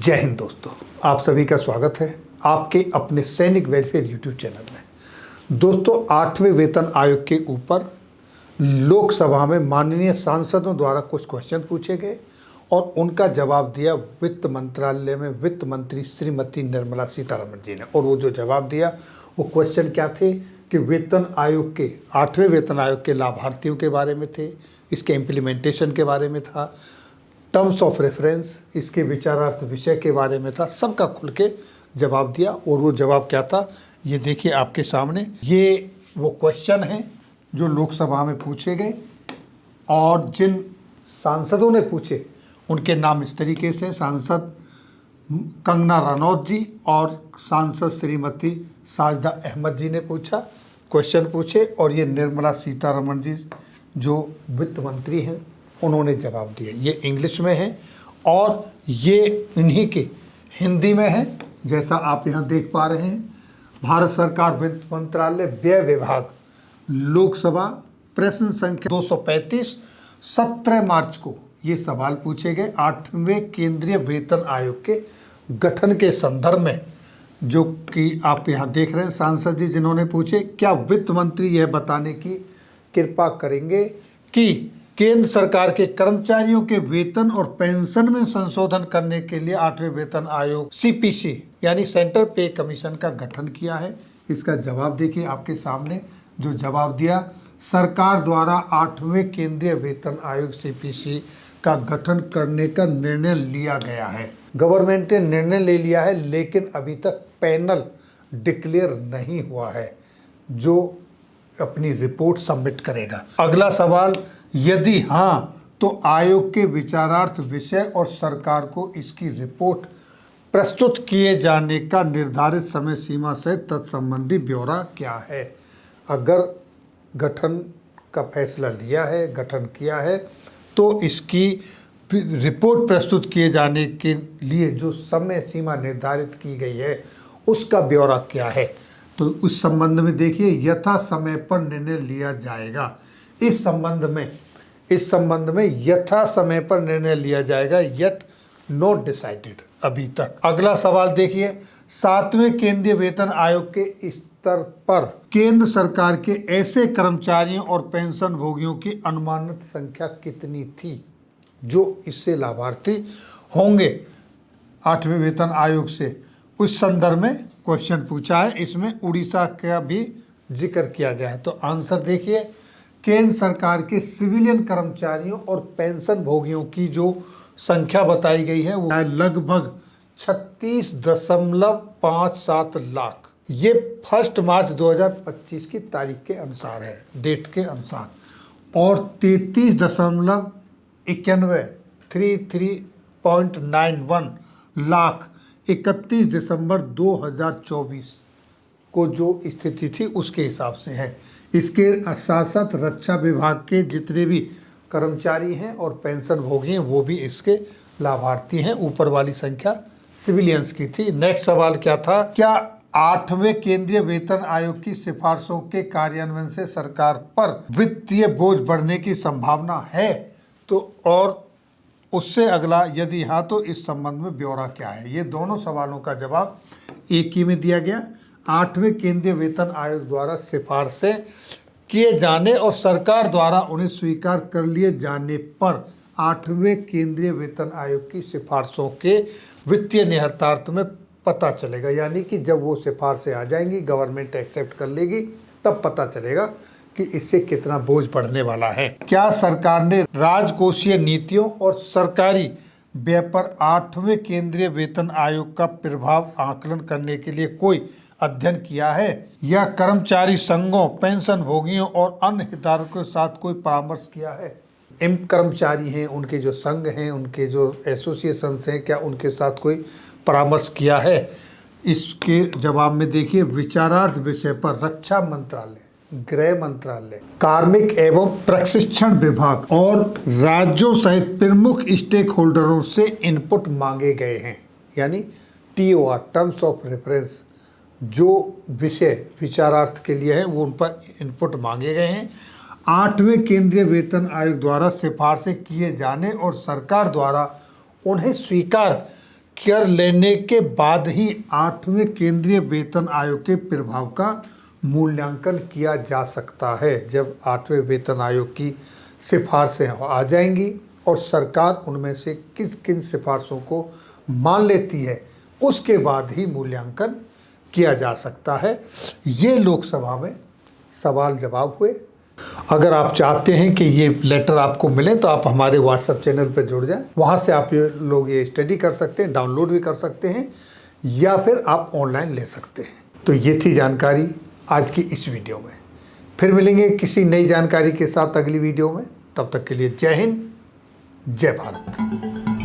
जय हिंद दोस्तों, आप सभी का स्वागत है आपके अपने सैनिक वेलफेयर यूट्यूब चैनल में। दोस्तों, 8वें वेतन आयोग के ऊपर लोकसभा में माननीय सांसदों द्वारा कुछ क्वेश्चन पूछे गए और उनका जवाब दिया वित्त मंत्रालय में वित्त मंत्री श्रीमती निर्मला सीतारमण जी ने। और वो जो जवाब दिया वो क्वेश्चन क्या थे कि वेतन आयोग के 8वें वेतन आयोग के लाभार्थियों के बारे में थे, इसके इम्प्लीमेंटेशन के बारे में था, टर्म्स ऑफ रेफरेंस, इसके विचारार्थ विषय के बारे में था। सबका खुल के जवाब दिया। और वो जवाब क्या था ये देखिए आपके सामने। ये वो क्वेश्चन हैं जो लोकसभा में पूछे गए और जिन सांसदों ने पूछे उनके नाम इस तरीके से: सांसद कंगना रनौत जी और सांसद श्रीमती साजिदा अहमद जी ने क्वेश्चन पूछे। और ये निर्मला सीतारमण जी जो वित्त मंत्री हैं उन्होंने जवाब दिए। ये इंग्लिश में है और ये इन्हीं के हिंदी में है, जैसा आप यहाँ देख पा रहे हैं। भारत सरकार वित्त मंत्रालय व्यय विभाग, लोकसभा, प्रश्न संख्या 235, 17 मार्च को ये सवाल पूछे गए 8वें केंद्रीय वेतन आयोग के गठन के संदर्भ में, जो कि आप यहाँ देख रहे हैं। सांसद जी जिन्होंने पूछे, क्या वित्त मंत्री यह बताने की कृपा करेंगे कि केंद्र सरकार के कर्मचारियों के वेतन और पेंशन में संशोधन करने के लिए 8वें वेतन आयोग सीपीसी यानी सेंट्रल पे कमीशन का गठन किया है? इसका जवाब देखिए आपके सामने। जो जवाब दिया, सरकार द्वारा 8वें केंद्रीय वेतन आयोग सीपीसी का गठन करने का निर्णय लिया गया है। गवर्नमेंट ने निर्णय ले लिया है, लेकिन अभी तक पैनल डिक्लेयर नहीं हुआ है जो अपनी रिपोर्ट सबमिट करेगा। अगला सवाल, यदि हाँ तो आयोग के विचारार्थ विषय और सरकार को इसकी रिपोर्ट प्रस्तुत किए जाने का निर्धारित समय सीमा से तत्संबंधी ब्यौरा क्या है? अगर गठन का फैसला लिया है, गठन किया है, तो इसकी रिपोर्ट प्रस्तुत किए जाने के लिए जो समय सीमा निर्धारित की गई है उसका ब्यौरा क्या है? तो उस संबंध में देखिए, यथा समय पर निर्णय लिया जाएगा। इस संबंध में यथा समय पर निर्णय लिया जाएगा, येट नॉट डिसाइडेड अभी तक। अगला सवाल देखिए, 7वें केंद्रीय वेतन आयोग के स्तर पर केंद्र सरकार के ऐसे कर्मचारियों और पेंशन भोगियों की अनुमानित संख्या कितनी थी जो इससे लाभार्थी होंगे 8वें वेतन आयोग से? उस संदर्भ में क्वेश्चन पूछा है। इसमें उड़ीसा का भी जिक्र किया गया है। तो आंसर देखिए, केंद्र सरकार के सिविलियन कर्मचारियों और पेंशन भोगियों की जो संख्या बताई गई है वो लगभग 36.57 लाख। ये 1 मार्च 2025 की तारीख के अनुसार है, डेट के अनुसार। और 33.91 लाख 31 दिसंबर 2024 को जो स्थिति थी उसके हिसाब से है। इसके साथ साथ रक्षा विभाग के जितने भी कर्मचारी हैं और पेंशन भोगी हैं वो भी इसके लाभार्थी हैं। ऊपर वाली संख्या सिविलियंस की थी। नेक्स्ट सवाल क्या था, क्या 8वें केंद्रीय वेतन आयोग की सिफारिशों के कार्यान्वयन से सरकार पर वित्तीय बोझ बढ़ने की संभावना है? तो और उससे अगला, यदि हाँ तो इस संबंध में ब्यौरा क्या है? ये दोनों सवालों का जवाब एक ही में दिया गया। 8वें केंद्रीय वेतन आयोग द्वारा सिफारिशें किए जाने और सरकार द्वारा उन्हें स्वीकार कर लिए जाने पर 8वें केंद्रीय वेतन आयोग की सिफारिशों के वित्तीय निहितार्थ में पता चलेगा। यानी कि जब वो सिफारिशें आ जाएंगी, गवर्नमेंट एक्सेप्ट कर लेगी, तब पता चलेगा कि इससे कितना बोझ बढ़ने वाला है। क्या सरकार ने राजकोषीय नीतियों और सरकारी व्यय पर 8वें केंद्रीय वेतन आयोग का प्रभाव आकलन करने के लिए कोई अध्ययन किया है, या कर्मचारी संघों, पेंशन भोगियों और अन्य हितधारकों के साथ कोई परामर्श किया है? कर्मचारी हैं, उनके जो संघ हैं, उनके जो एसोसिएशंस हैं, क्या उनके साथ कोई परामर्श किया है? इसके जवाब में देखिए, विचारार्थ विषय पर रक्षा मंत्रालय, गृह मंत्रालय, कार्मिक एवं प्रशिक्षण विभाग और राज्यों सहित प्रमुख स्टेक होल्डरों से इनपुट मांगे गए हैं। यानी TOR, टर्म्स ऑफ रेफरेंस, जो विषय विचारार्थ के लिए हैं वो उन पर इनपुट मांगे गए हैं। 8वें केंद्रीय वेतन आयोग द्वारा सिफारिशें किए जाने और सरकार द्वारा उन्हें स्वीकार कर लेने के बाद ही 8वें केंद्रीय वेतन आयोग के प्रभाव का मूल्यांकन किया जा सकता है। जब 8वें वेतन आयोग की सिफारिशें आ जाएंगी और सरकार उनमें से किस किन सिफारिशों को मान लेती है, उसके बाद ही मूल्यांकन किया जा सकता है। ये लोकसभा में सवाल जवाब हुए। अगर आप चाहते हैं कि ये लेटर आपको मिले तो आप हमारे व्हाट्सएप चैनल पर जुड़ जाएं। वहाँ से आप ये स्टडी कर सकते हैं, डाउनलोड भी कर सकते हैं या फिर आप ऑनलाइन ले सकते हैं। तो ये थी जानकारी आज की इस वीडियो में। फिर मिलेंगे किसी नई जानकारी के साथ अगली वीडियो में। तब तक के लिए जय हिंद, जय भारत।